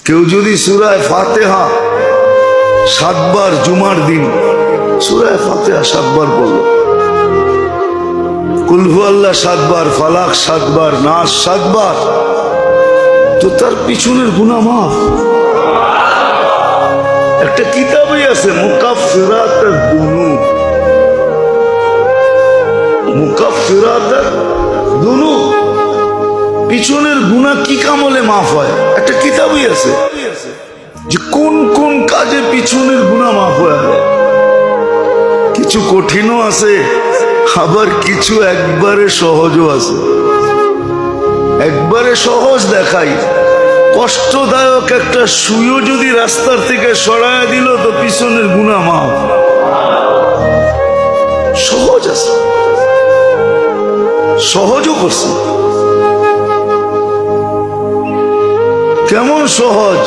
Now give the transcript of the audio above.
কেউ যদি সূরা ফাতিহা 7 বার জুমার দিন সূরা ফাতিহা 7 বার পড়ল, কুল হুয়াল্লাহ 7 বার, ফালাক 7 বার, নাস 7 বার, তো তার পিছনের গুনাহ মাফ। একটা কিতাবই আছে মুকাফফিরাতুদ দুনুব, মুকাফফিরাতুদ দুনুব, পিছনের গুনাহ কি কামলে মাফ হয়। একটা কিতাবই আছে যে কোন কোন কাজে পিছনের গুনাহ মাফ হয়ে যায়। কিছু কঠিনও আছে, আবার কিছু একবারে সহজও আছে। একবারে সহজ দেখাই, কষ্টদায়ক একটা সুইও যদি রাস্তার থেকে সরায় দিল তো পিছনের গুনাহ মাফ। সহজ আছে, সহজও করছে। কেমন সহজ?